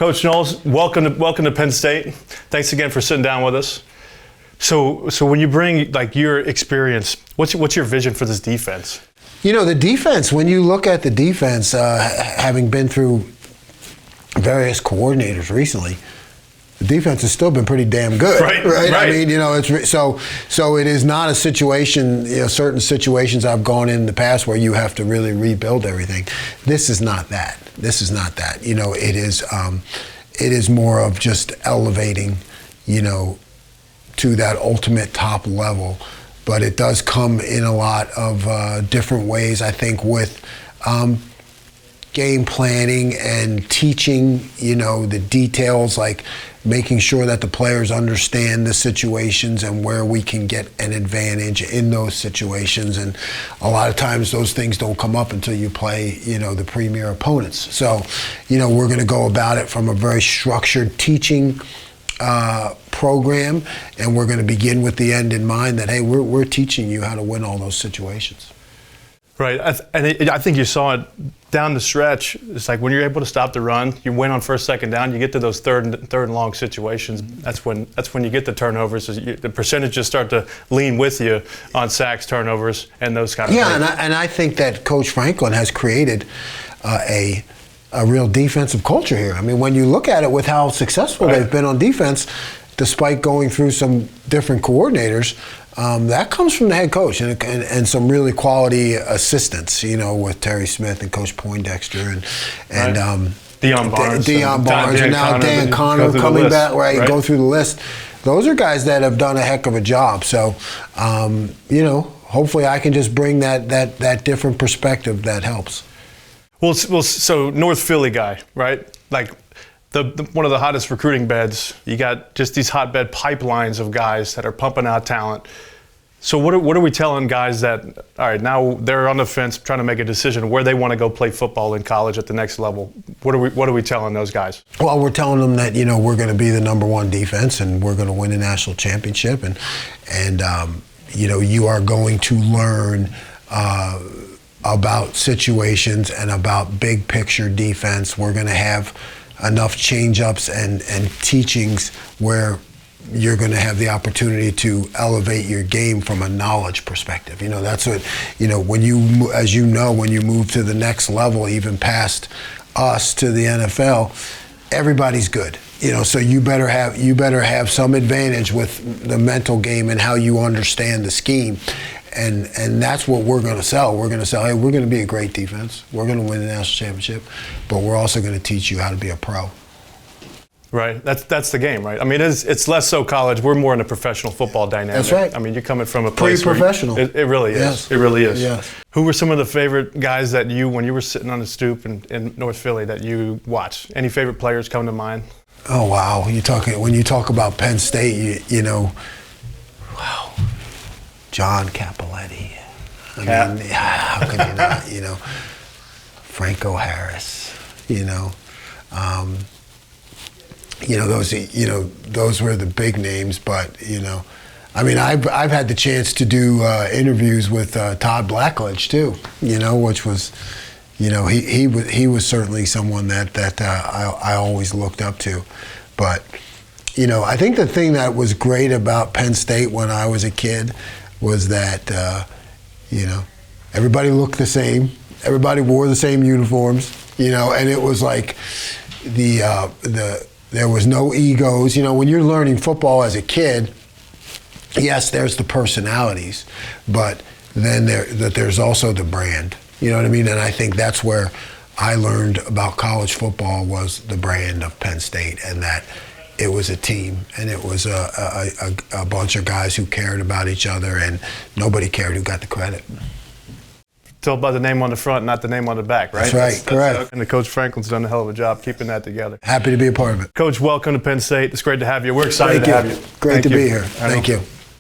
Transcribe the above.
Coach Knowles, welcome to Penn State. Thanks again for sitting down with us. So when you bring your experience, what's your vision for this defense? The defense, when you look at the defense, having been through various coordinators recently, the defense has still been pretty damn good. Right. I mean, it's so it is not a situation. Certain situations I've gone in the past where you have to really rebuild everything. This is not that. It is more of just elevating, to that ultimate top level. But it does come in a lot of different ways, I think, with game planning and teaching, the details, like making sure that the players understand the situations and where we can get an advantage in those situations. And a lot of times those things don't come up until you play, the premier opponents. So, we're going to go about it from a very structured teaching program, and we're going to begin with the end in mind that, hey, we're teaching you how to win all those situations. Right, I think you saw it down the stretch. It's like when you're able to stop the run, you win on first, second down, you get to those third and long situations. That's when you get the turnovers. The percentages start to lean with you on sacks, turnovers, and those kind of things. Yeah, and I think that Coach Franklin has created a real defensive culture here. I mean, when you look at it with how successful they've been on defense, despite going through some different coordinators, that comes from the head coach and some really quality assistants, with Terry Smith and Coach Poindexter and Deion Barnes, and now Dan Connor coming back, go through the list. Those are guys that have done a heck of a job. So, hopefully I can just bring that different perspective that helps. Well, so North Philly guy, right? Like one of the hottest recruiting beds. You got just these hotbed pipelines of guys that are pumping out talent. So what are we telling guys that, all right, now they're on the fence trying to make a decision where they want to go play football in college at the next level? What are we telling those guys? Well, we're telling them that, we're going to be the number one defense and we're going to win a national championship and you are going to learn about situations and about big picture defense. We're going to have enough change-ups and teachings where you're going to have the opportunity to elevate your game from a knowledge perspective. That's what, when you move to the next level, even past us to the NFL, everybody's good. So you better have some advantage with the mental game and how you understand the scheme. And that's what we're going to sell. We're going to sell, hey, we're going to be a great defense. We're going to win the national championship, but we're also going to teach you how to be a pro. Right. That's the game, right? I mean, it's less so college. We're more in a professional football dynamic. That's right. I mean, you're coming from a place pre-professional. It really is. Yes. It really is. Yes. Who were some of the favorite guys that when you were sitting on the stoop in North Philly that you watched? Any favorite players come to mind? Oh, wow. When you talk about Penn State, wow. John Capoletti. I mean, how can you not? Franco Harris. Those were the big names. But I mean, I've had the chance to do interviews with Todd Blackledge too. Which was, he was certainly someone that I always looked up to. But I think the thing that was great about Penn State when I was a kid was that, everybody looked the same. Everybody wore the same uniforms, and it was like there was no egos. When you're learning football as a kid, yes, there's the personalities, but then there's also the brand. You know what I mean? And I think that's where I learned about college football was the brand of Penn State, and that it was a team, and it was a bunch of guys who cared about each other, and nobody cared who got the credit. It's all about the name on the front, not the name on the back, right? That's right, correct. And the Coach Franklin's done a hell of a job keeping that together. Happy to be a part of it. Coach, welcome to Penn State. It's great to have you. We're excited to have you. Great to be here. Thank you.